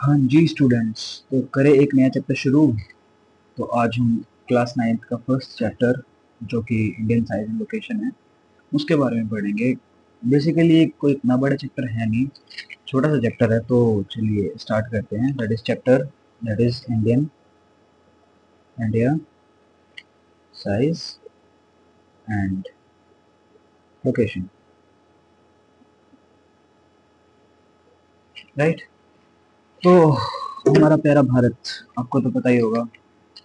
हाँ जी स्टूडेंट्स, तो करें एक नया चैप्टर शुरू। तो आज हम क्लास 9th का फर्स्ट चैप्टर जो कि इंडियन साइज एंड लोकेशन है उसके बारे में पढ़ेंगे। बेसिकली कोई इतना बड़ा चैप्टर है नहीं, छोटा सा चैप्टर है। तो चलिए स्टार्ट करते हैं। That is chapter, that is India size and location. Right. तो हमारा प्यारा भारत, आपको तो पता ही होगा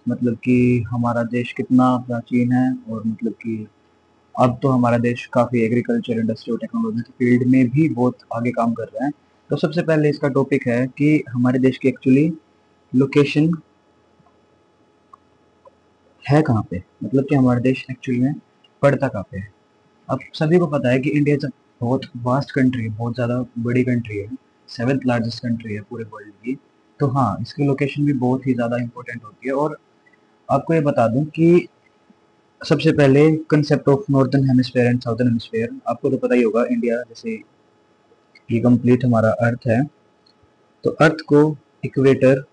मतलब कि हमारा देश कितना प्राचीन है। और मतलब कि अब तो हमारा देश काफ़ी एग्रीकल्चर, इंडस्ट्री और टेक्नोलॉजी के फील्ड में भी बहुत आगे काम कर रहा है। तो सबसे पहले इसका टॉपिक है कि हमारे देश की एक्चुअली लोकेशन है कहाँ पे, मतलब कि हमारा देश एक्चुअली में पड़ता कहाँ पे है। अब सभी को पता है कि इंडिया एक बहुत वास्ट कंट्री है, बहुत ज़्यादा बड़ी कंट्री है, सेवेंथ लार्जेस्ट कंट्री है पूरे वर्ल्ड की। तो हाँ, इसकी लोकेशन भी बहुत ही ज़्यादा इंपॉर्टेंट होती है। और आपको ये बता दूं कि सबसे पहले concept of northern hemisphere and southern hemisphere, आपको तो पता ही होगा। इंडिया जैसे ये कंप्लीट हमारा अर्थ है, तो अर्थ को इक्वेटर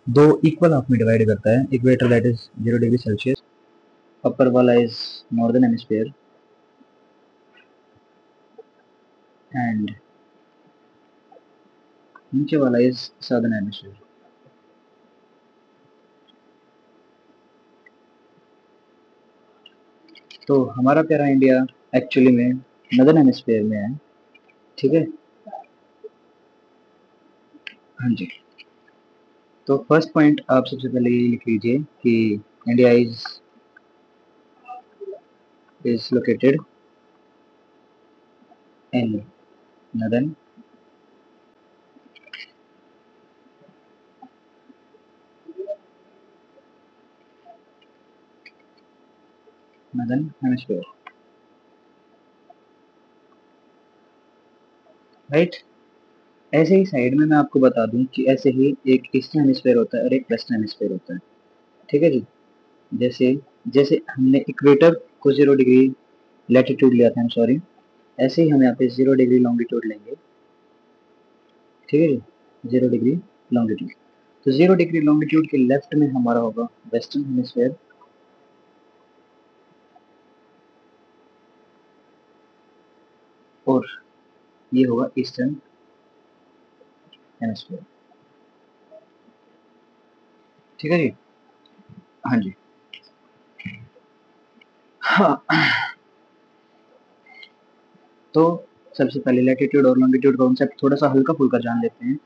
दो इक्वल हाफ में डिवाइड करता है। Equator that is 0 degree Celsius, upper वाला इज नॉर्दर्न हेमिस्फेयर एंड नीचे वाला इज साउदर्न हेमिस्फेयर। तो हमारा प्यारा इंडिया एक्चुअली में नदर्न हेमिस्फेयर में है। ठीक है। हाँ जी। तो फर्स्ट पॉइंट आप सबसे पहले ये लिख लीजिए कि India is located in northern northern hemisphere. Right. ऐसे ही साइड में मैं आपको बता दूं कि ऐसे ही एक ईस्टर्न हेमिस्फेयर होता है और एक वेस्टर्न हेमिस्फेयर होता है। ठीक है जी। जैसे जैसे हमने इक्वेटर को 0 डिग्री लैटिट्यूड लिया था, आई एम सॉरी, ऐसे ही हम यहाँ पे 0 डिग्री लॉन्गिट्यूड लेंगे। ठीक है जी। 0 डिग्री लॉन्गिट्यूड। तो 0 डिग्री लॉन्गिट्यूड के लेफ्ट में हमारा होगा वेस्टर्न हेमिस्फेयर और ये होगा ईस्टर्न हेमिस्फेयर। ठीक है जी। हाँ जी। हाँ। तो सबसे पहले लैटिट्यूड और लॉन्गिट्यूड कॉन्सेप्ट थोड़ा सा हल्का फुल्का जान लेते हैं।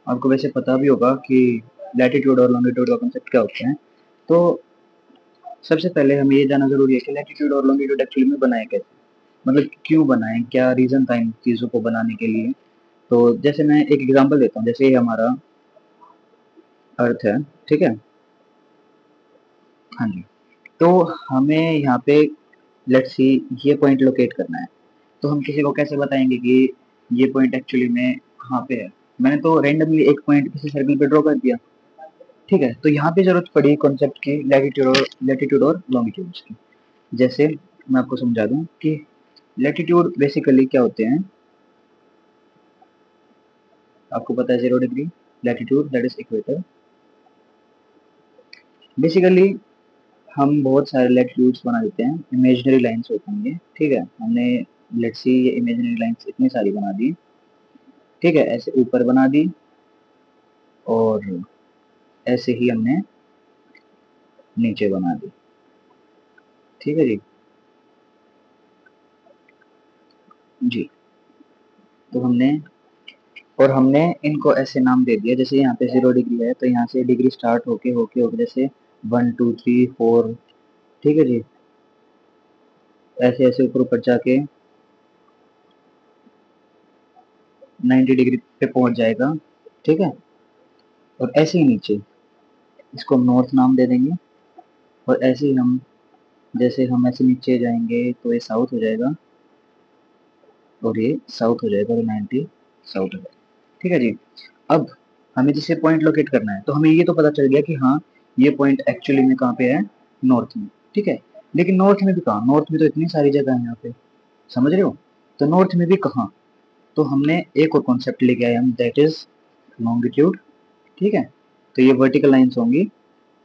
आपको वैसे पता भी होगा कि लैटिट्यूड और लॉन्गिट्यूड का कॉन्सेप्ट क्या होते हैं। तो सबसे पहले हमें ये जानना जरूरी है कि लैटिट्यूड और लॉन्गिट्यूड एक्चुअली में बनाए कैसे, मतलब क्यों बनाए, क्या रीजन था इन चीज़ों को बनाने के लिए। तो जैसे मैं एक एग्जांपल देता हूँ, जैसे ये हमारा अर्थ है। ठीक है। हाँ जी। तो हमें यहाँ पे लेट्स सी ये पॉइंट लोकेट करना है। तो हम किसी को कैसे बताएंगे कि ये पॉइंट एक्चुअली में कहाँ पे है। मैंने तो रेंडमली एक पॉइंट किसी सर्कल पे ड्रॉ कर दिया। ठीक है। तो यहाँ पे जरूरत पड़ी कॉन्सेप्ट की लैटिट्यूड और लॉन्गिट्यूड की। जैसे मैं आपको समझा दूं कि लैटिट्यूड बेसिकली क्या होते हैं। आपको पता है 0 degree latitude that is equator. Basically हम बहुत सारे लैटिट्यूड्स बना देते हैं, इमेजिनरी लाइंस होती हैं ये। ठीक है। हमने लेट्स सी ये इमेजिनरी लाइंस इतनी सारी बना दी। ठीक है। ऐसे ऊपर बना दी और ऐसे ही हमने नीचे बना दी। ठीक है जी। जी। तो हमने इनको ऐसे नाम दे दिया। जैसे यहाँ पे 0 डिग्री है तो यहाँ से डिग्री स्टार्ट होके होके होके जैसे 1 2 3 4। ठीक है जी। ऐसे ऐसे ऊपर ऊपर जाके 90 डिग्री पे पहुंच जाएगा। ठीक है। और ऐसे ही नीचे इसको हम नॉर्थ नाम दे देंगे। और ऐसे ही हम जैसे हम ऐसे नीचे जाएंगे तो ये साउथ हो जाएगा और ये साउथ हो जाएगा और 90 साउथ हो जाएगा। ठीक है जी। अब हमें जिसे पॉइंट लोकेट करना है तो हमें ये तो पता चल गया कि हाँ, ये पॉइंट एक्चुअली में कहाँ पे है, नॉर्थ में। ठीक है। लेकिन नॉर्थ में भी कहाँ, नॉर्थ में तो इतनी सारी जगह है यहाँ पे, समझ रहे हो। तो नॉर्थ में भी कहाँ, तो हमने एक और कॉन्सेप्ट लेके आए हम, दैट इज लॉन्गिट्यूड, ठीक है। तो ये वर्टिकल लाइंस होंगी,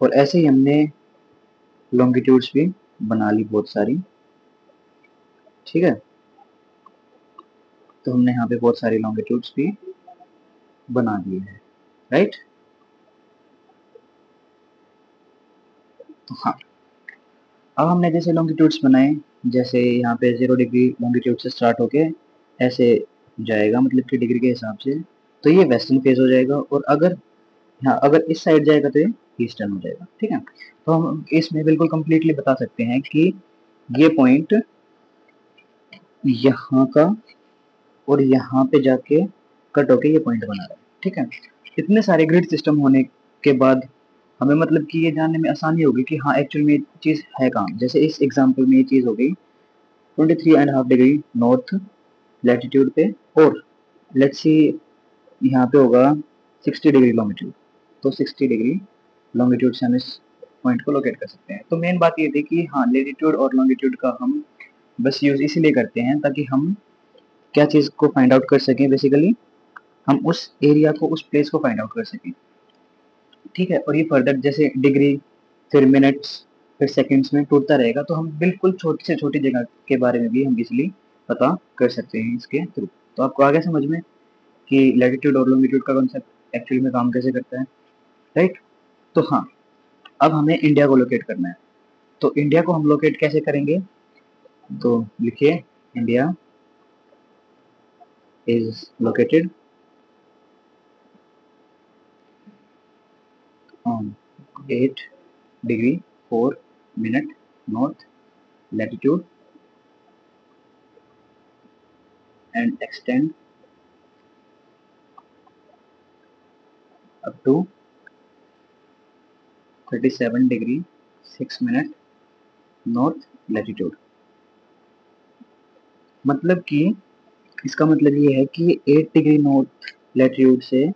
और ऐसे ही हमने लॉन्गिट्यूड्स भी बना ली बहुत सारी, ठीक है। तो हमने यहाँ पे बहुत सारी लॉन्गिट्यूड्स भी बना दी है, राइट। तो हाँ, अब हमने जैसे लॉन्गिट्यूड्स बनाए, जैसे यहाँ पे 0 डिग्री लॉन्गिट्यूड से स्टार्ट होके ऐसे जाएगा, मतलब कि डिग्री के हिसाब से, तो ये वेस्टर्न फेज हो जाएगा। और अगर हाँ, अगर इस साइड जाएगा तो ये ईस्टर्न हो जाएगा, ठीक है। तो हम इसमें बिल्कुल कंप्लीटली बता सकते हैं कि ये पॉइंट यहाँ का और यहाँ पे जाके कट होके ये पॉइंट बना रहा है, ठीक है। इतने सारे ग्रिड सिस्टम होने के बाद हमें मतलब कि ये जानने में आसानी होगी कि हाँ एक्चुअल में ये चीज़ है कहाँ। जैसे इस एग्जांपल में ये चीज़ हो गई 23.5 डिग्री नॉर्थ लैटिट्यूड पे, और लेट्स सी यहाँ पे होगा 60 डिग्री लॉन्गिट्यूड। तो 60 डिग्री लॉन्गिट्यूड से हम इस पॉइंट को लोकेट कर सकते हैं। तो मेन बात ये थी कि हाँ, लेटिट्यूड और लॉन्गिट्यूड का हम बस यूज इसीलिए करते हैं ताकि हम क्या चीज़ को फाइंड आउट कर सकें, बेसिकली हम उस एरिया को, उस प्लेस को फाइंड आउट कर सकें, ठीक है। और ये फर्दर जैसे डिग्री, फिर मिनट्स, फिर सेकंड्स में टूटता रहेगा, तो हम बिल्कुल छोटी से छोटी जगह के बारे में भी हम इजिली पता कर सकते हैं इसके थ्रू। तो आपको आगे समझ में कि लैटिट्यूड और लॉन्गिट्यूड का कॉन्सेप्ट एक्चुअली में काम कैसे करता है, राइट। तो हाँ, अब हमें इंडिया को लोकेट करना है। तो इंडिया को हम लोकेट कैसे करेंगे, तो लिखिए India is located on 8 degree 4 minute north latitude and extend up to 37 degree 6 minute north latitude. मतलब कि इसका मतलब ये है कि 8 डिग्री नॉर्थ लैटिट्यूड से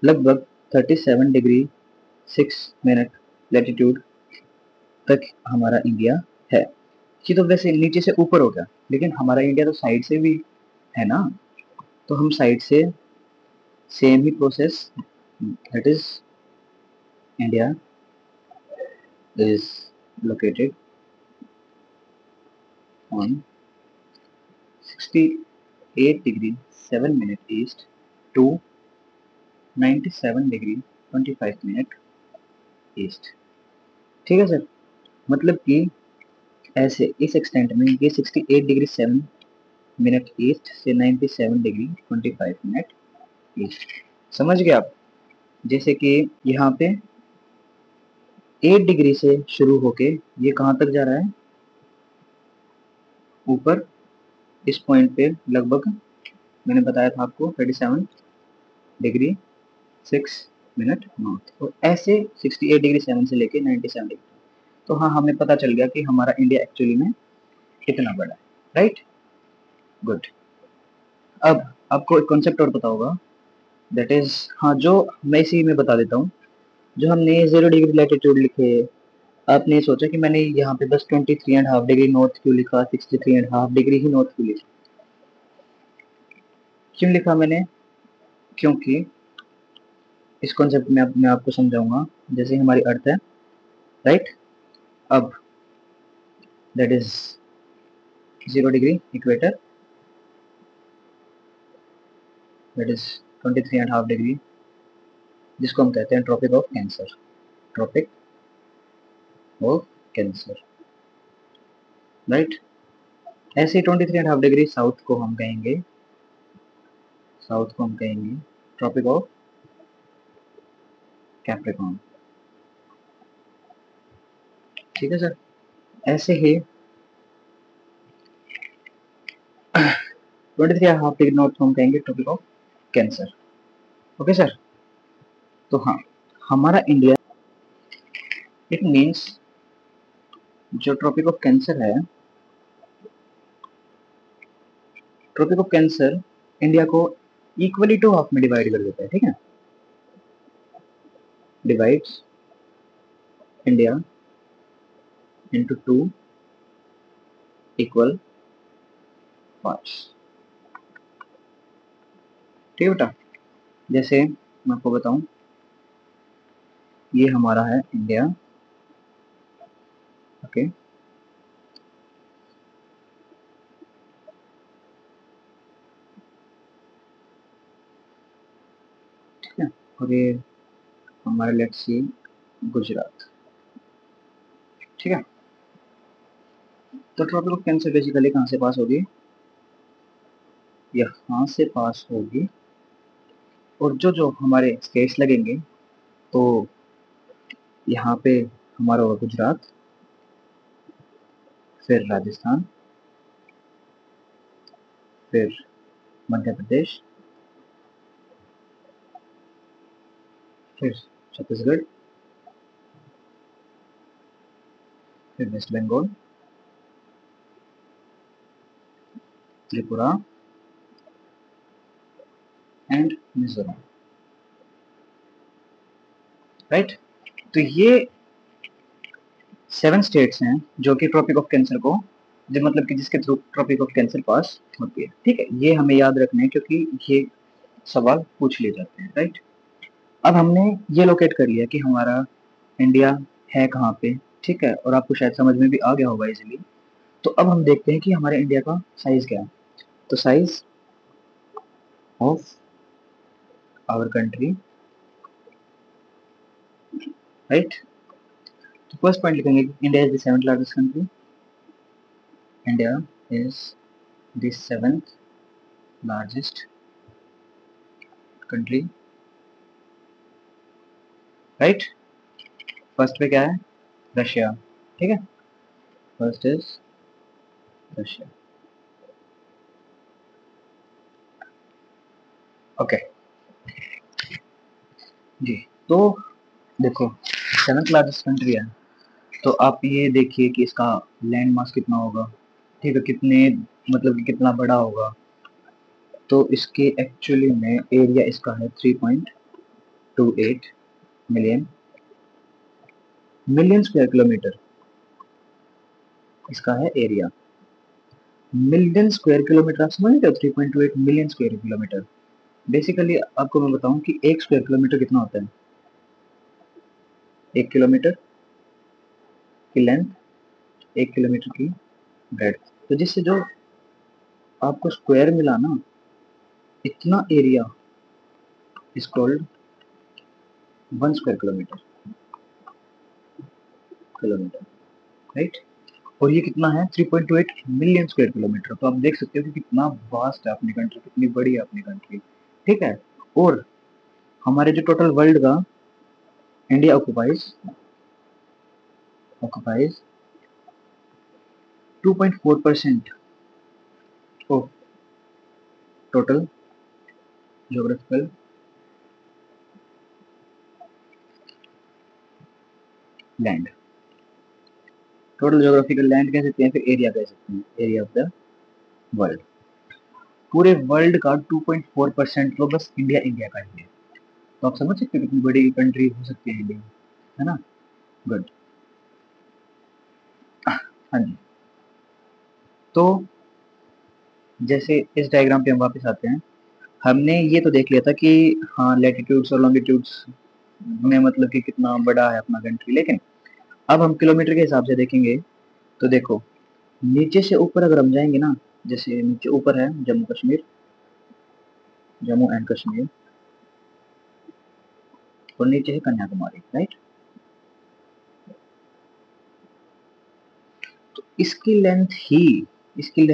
लगभग 37 डिग्री 6 मिनट लैटिट्यूड तक हमारा इंडिया है। ये तो वैसे नीचे से ऊपर हो गया, लेकिन हमारा इंडिया तो साइड से भी है ना। तो हम साइड से सेम ही process, that is India is located on 68 degree 7 minute east to 97 degree 25 minute east, ठीक है सर। मतलब कि ऐसे इस एक्सटेंट में ये 68 डिग्री 7 मिनट ईस्ट से 97 डिग्री 25 मिनट ईस्ट, समझ गए आप। जैसे कि यहाँ पे 8 डिग्री से शुरू होके ये कहाँ तक जा रहा है, ऊपर इस पॉइंट पे लगभग मैंने बताया था आपको 37 डिग्री 6 मिनट नॉर्थ, और ऐसे 68 डिग्री 7 से लेके 97 डिग्री। तो हाँ, हमें पता चल गया कि हमारा इंडिया एक्चुअली में कितना बड़ा है, राइट। गुड। अब आपको एक कॉन्सेप्ट और पता होगा, दैट इज, हाँ, जो मैं इसी में बता देता हूँ। जो हमने 0 डिग्री लैटिट्यूड लिखे, आपने सोचा कि मैंने यहाँ पे बस 23.5 डिग्री नॉर्थ क्यों लिखा, 63.5 डिग्री ही नॉर्थ क्यों लिखा, क्यों लिखा मैंने, क्योंकि इस कॉन्सेप्ट में मैं आपको समझाऊंगा। जैसे हमारी अर्थ है, राइट। अब that is 0 degree equator, that is 23.5 degree, जिसको हम कहते हैं tropic of cancer, tropic of cancer, right. ऐसे 23.5 डिग्री साउथ को हम कहेंगे, ट्रॉपिक ऑफ कैप्रिकॉर्न, ठीक है सर। ऐसे ही 23.5 डिग्री नॉर्थ को हम कहेंगे tropic of cancer, okay sir. तो हाँ, हमारा इंडिया, इट मीन्स जो ट्रॉपिक ऑफ कैंसर है, ट्रॉपिक ऑफ कैंसर इंडिया को इक्वली टू हाफ में डिवाइड कर देता है, ठीक है। Divides India into 2 equal parts, ठीक है बेटा। जैसे मैं आपको बताऊं, ये हमारा है इंडिया, ओके, ठीक है, और ये हमारा लेट्स सी गुजरात, ठीक है। तो ट्रॉपिक ऑफ कैंसर बेसिकली कहाँ से पास होगी, यहाँ से पास होगी, और जो जो हमारे स्टेट्स लगेंगे, तो यहाँ पे हमारा होगा गुजरात, फिर राजस्थान, फिर मध्य प्रदेश, फिर छत्तीसगढ़, फिर West Bengal, Tripura and Mizoram, right. तो ये 7 स्टेट्स हैं जो कि ट्रॉपिक ऑफ कैंसर को, जो मतलब कि जिसके थ्रू ट्रॉपिक ऑफ कैंसर पास होती है, ठीक है। ये हमें याद रखना है क्योंकि ये सवाल पूछ लिए जाते हैं, राइट। अब हमने ये लोकेट कर लिया कि हमारा इंडिया है कहाँ पे, ठीक है, और आपको शायद समझ में भी आ गया होगा इजीली। तो अब हम देखते हैं कि हमारे इंडिया का साइज क्या है। तो size of our country, right. तो फर्स्ट पॉइंट लिखेंगे India is the 7th largest country, India is the 7th largest country, right. First पे क्या है, रशिया, ठीक है, first is Russia, okay ji. तो देखो 7th लार्जेस्ट कंट्री है, तो आप ये देखिए कि इसका लैंड मास कितना होगा, ठीक है, कितने मतलब कि कितना बड़ा होगा। तो इसके एक्चुअली में एरिया इसका है 3.28 मिलियन मिलियन स्क्वायर किलोमीटर, इसका है एरिया। मिलियन स्क्वायर किलोमीटर, आप समझ रहे हो, 3.28 मिलियन स्क्वायर किलोमीटर। बेसिकली आपको मैं बताऊं कि 1 स्क्वायर किलोमीटर कितना होता है, 1 किलोमीटर की लेंथ, 1 किलोमीटर की ब्रेड, तो जिससे जो आपको स्क्वायर मिला ना, इतना area is called 1 square kilometre, right. और ये कितना है, 3.28 मिलियन स्क्वायर किलोमीटर। तो आप देख सकते हो कि कितना वास्ट है अपनी कंट्री, कितनी बड़ी है अपनी कंट्री, ठीक है। और हमारे जो टोटल वर्ल्ड का, India occupies 2.4% of total geographical land. Total geographical land कह सकते हैं, फिर एरिया कह सकते हैं, एरिया ऑफ द वर्ल्ड। पूरे वर्ल्ड का 2.4% तो बस इंडिया इंडिया का ही है। तो आप समझ सकते हो कितनी बड़ी कंट्री हो सकती है इंडिया, है ना। गुड, हाँ जी। तो जैसे इस डायग्राम पे हम वापस आते हैं, हमने ये तो देख लिया था कि हाँ लैटिट्यूड्स और लॉन्गिट्यूड्स में मतलब कि कितना बड़ा है अपना कंट्री, लेकिन अब हम किलोमीटर के हिसाब से देखेंगे। तो देखो नीचे से ऊपर अगर हम जाएंगे ना, जैसे नीचे ऊपर है जम्मू कश्मीर, जम्मू एंड कश्मीर, और नीचे है कन्याकुमारी, राइट। तो इसकी लेंथ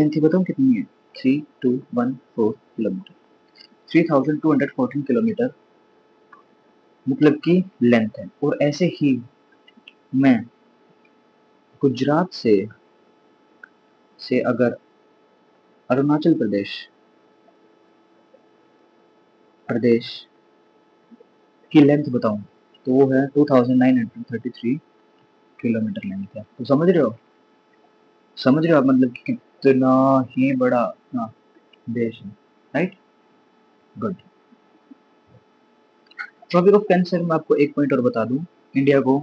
ही बताऊँ कितनी है, 3214 किलोमीटर, 3214 किलोमीटर मतलब की लेंथ है। और ऐसे ही मैं गुजरात से अगर अरुणाचल प्रदेश प्रदेश की लेंथ बताऊं, तो वो है 2933 किलोमीटर लेंथ है। तो समझ रहे हो आप मतलब कि कितना ही बड़ा अपना देश है, right. Good. Tropic of cancer में आपको एक पॉइंट और बता दूं, इंडिया को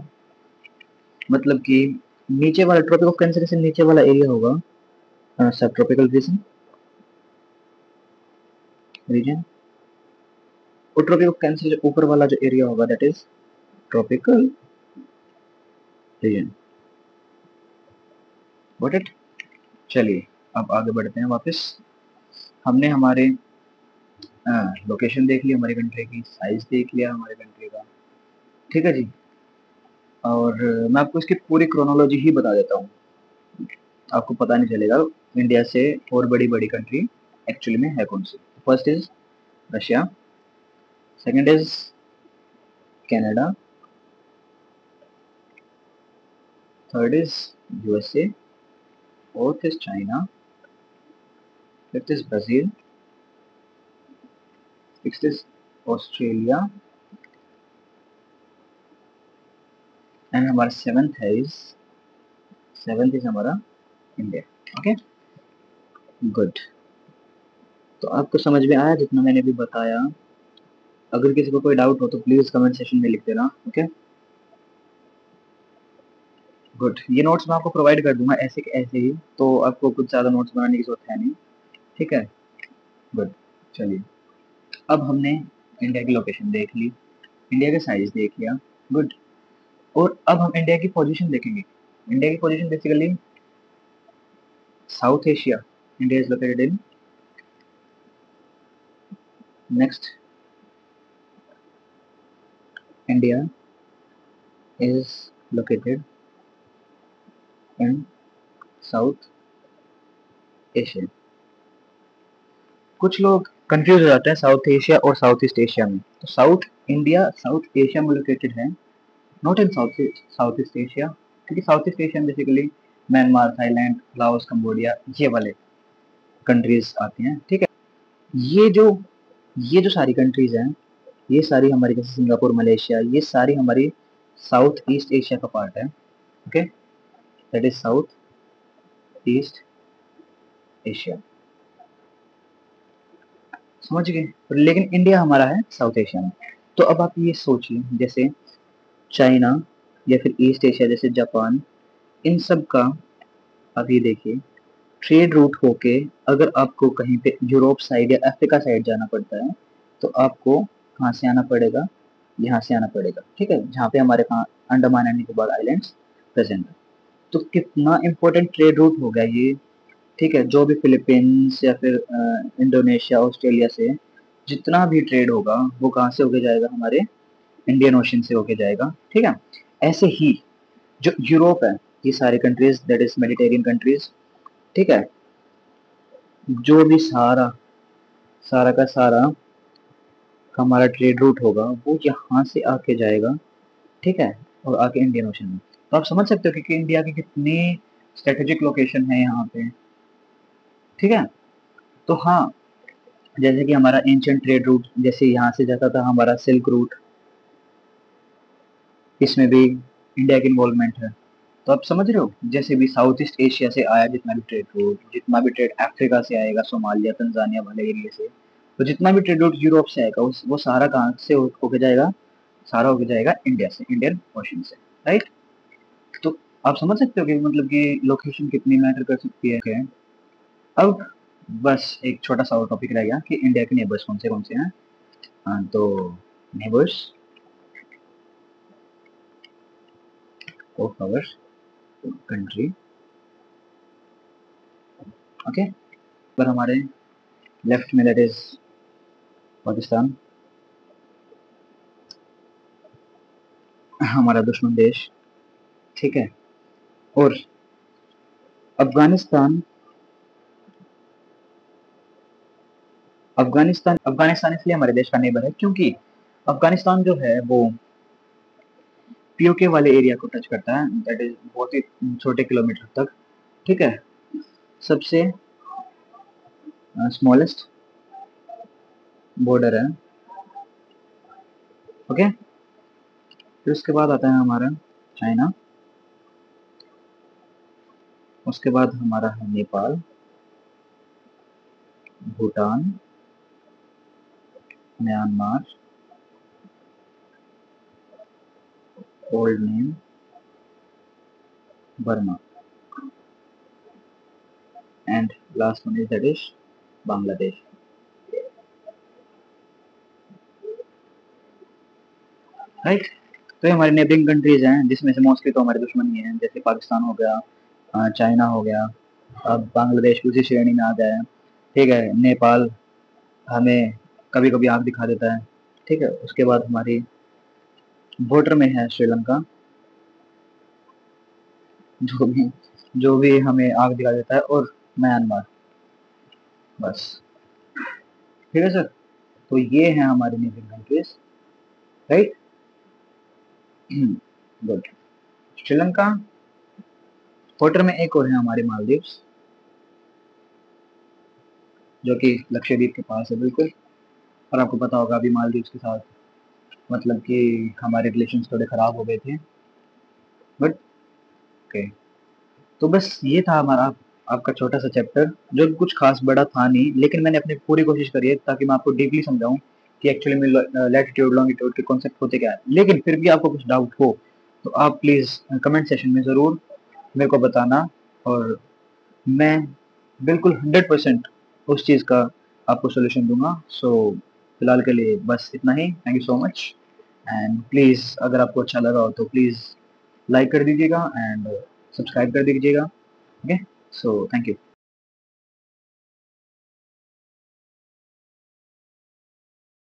मतलब कि नीचे वाला ट्रॉपिक ऑफ कैंसर से नीचे वाला एरिया होगा सब ट्रॉपिकल रीजन, और ट्रॉपिक ऑफ कैंसर जो ऊपर वाला जो एरिया होगा that is tropical region. Got it. चलिए अब आगे बढ़ते हैं वापस। हमने हमारे लोकेशन देख ली, हमारी कंट्री की साइज देख लिया हमारे कंट्री का, ठीक है जी। और मैं आपको इसकी पूरी क्रोनोलॉजी ही बता देता हूँ, आपको पता नहीं चलेगा इंडिया से और बड़ी बड़ी कंट्री एक्चुअली में है कौन सी। First is Russia, second is Canada, third is USA, fourth is China, fifth is Brazil, sixth is Australia, and हमारा सेवेंथ इज हमारा इंडिया। Okay good. तो आपको समझ में आया जितना मैंने भी बताया? अगर किसी को कोई डाउट हो तो प्लीज कमेंट सेक्शन में लिख देना। Okay good. ये नोट्स मैं आपको प्रोवाइड कर दूंगा ऐसे के ऐसे ही, तो आपको कुछ ज़्यादा नोट्स बनाने की जरूरत है नहीं, ठीक है। गुड। चलिए अब हमने इंडिया की लोकेशन देख ली, इंडिया का साइज देख लिया, गुड। और अब हम इंडिया की पोजीशन देखेंगे। इंडिया की position basically south Asia, India is located in next, India is located in south Asia. कुछ लोग कंफ्यूज हो जाते हैं साउथ एशिया और साउथ ईस्ट एशिया में। तो साउथ इंडिया साउथ एशिया में लोकेटेड है, not in south east Asia, क्योंकि साउथ ईस्ट एशिया में basically Myanmar, Thailand, Laos, Cambodia ये वाले कंट्रीज आती हैं, ठीक है। ये जो ये जो सारी कंट्रीज हैं, ये सारी हमारी, जैसे सिंगापुर, मलेशिया, ये सारी हमारी साउथ ईस्ट एशिया का पार्ट है। Okay that is south east Asia, समझ गए। लेकिन इंडिया हमारा है साउथ एशिया में। तो अब आप ये सोचिए, जैसे चाइना या फिर ईस्ट एशिया जैसे जापान, इन सब का आप ये देखिए ट्रेड रूट होके अगर आपको कहीं पे यूरोप साइड या अफ्रीका साइड जाना पड़ता है तो आपको कहाँ से आना पड़ेगा, यहाँ से आना पड़ेगा, ठीक है, जहाँ पे हमारे कहाँ Andaman and Nicobar islands present है। तो कितना इंपॉर्टेंट ट्रेड रूट हो गया ये, ठीक है। जो भी फिलीपींस या फिर इंडोनेशिया, ऑस्ट्रेलिया से जितना भी ट्रेड होगा वो कहाँ से होके जाएगा, हमारे इंडियन ओशन से होके जाएगा, ठीक है। ऐसे ही जो यूरोप है, ये सारी countries that is Mediterranean countries, ठीक है, जो भी सारा सारा का सारा हमारा ट्रेड रूट होगा वो यहाँ से आके जाएगा, ठीक है, और आके इंडियन ओशन में। तो आप समझ सकते हो कि इंडिया की कितनी स्ट्रेटेजिक लोकेशन है यहाँ पे, ठीक है। तो हाँ, जैसे कि हमारा एंशियंट ट्रेड रूट जैसे यहाँ से जाता था हमारा सिल्क रूट, इसमें भी इंडिया की इन्वॉल्वमेंट है। तो आप समझ रहे हो, जैसे भी साउथ ईस्ट एशिया से आया जितना भी ट्रेड रूट, जितना भी ट्रेड अफ्रीका से आएगा, सोमालिया, तंजानिया वाले एरिया से, तो जितना भी ट्रेड रूट यूरोप से आएगा वो सारा कहाँ से होके जाएगा, सारा होके जाएगा इंडिया से, इंडियन ओशन से, राइट। तो आप समझ सकते हो कि मतलब कि लोकेशन कितनी मैटर कर सकती है। Okay? अब बस एक छोटा सा और टॉपिक रह गया कि इंडिया के नेबर्स कौन से हैं। तो neighbours of our country, okay. पर हमारे लेफ्ट में दैट इज पाकिस्तान, हमारा दुश्मन देश, ठीक है। और अफगानिस्तान, अफगानिस्तान इसलिए हमारे देश का नेबर है क्योंकि अफगानिस्तान जो है वो पीओके वाले एरिया को टच करता है, दैट इज बहुत ही छोटे किलोमीटर तक, ठीक है। सबसे स्मॉलेस्ट बॉर्डर है, ओके। फिर उसके बाद आता है हमारा चाइना, उसके बाद हमारा है Nepal, Bhutan, Myanmar, old name Burma, and last one is that is Bangladesh. Right. तो ये हमारी नेबरिंग कंट्रीज हैं, जिसमें से मोस्टली तो हमारे दुश्मन ही हैं, जैसे पाकिस्तान हो गया, चाइना हो गया, अब बांग्लादेश उसी श्रेणी में आ गया है। ठीक है, नेपाल हमें कभी कभी आँख दिखा देता है। ठीक है, उसके बाद हमारी बॉर्डर में है श्रीलंका, जो भी जो भी हमें आँख दिखा देता है, और म्यांमार, बस। ठीक है सर, तो ये है हमारी neighbouring countries, right. Good. Sri Lanka, border में एक और है हमारे मालदीव्स, जो कि लक्षद्वीप के पास है बिल्कुल। और आपको पता होगा अभी मालदीव्स के साथ मतलब कि हमारे रिलेशंस थोड़े खराब हो गए थे, बट ओके। तो बस ये था हमारा आपका छोटा सा चैप्टर, जो कि कुछ खास बड़ा था नहीं, लेकिन मैंने अपनी पूरी कोशिश करी है ताकि मैं आपको डीपली समझाऊं कि एक्चुअली में लैटिट्यूड लॉन्गिट्यूड के कॉन्सेप्ट होते क्या है। लेकिन फिर भी आपको कुछ डाउट हो तो आप प्लीज़ कमेंट सेशन में ज़रूर मेरे को बताना, और मैं बिल्कुल 100% उस चीज़ का आपको सॉल्यूशन दूंगा। सो फिलहाल के लिए बस इतना ही। Thank you so much, and please अगर आपको अच्छा लगा हो तो प्लीज़ लाइक कर दीजिएगा एंड सब्सक्राइब कर दीजिएगा। Okay, so thank you.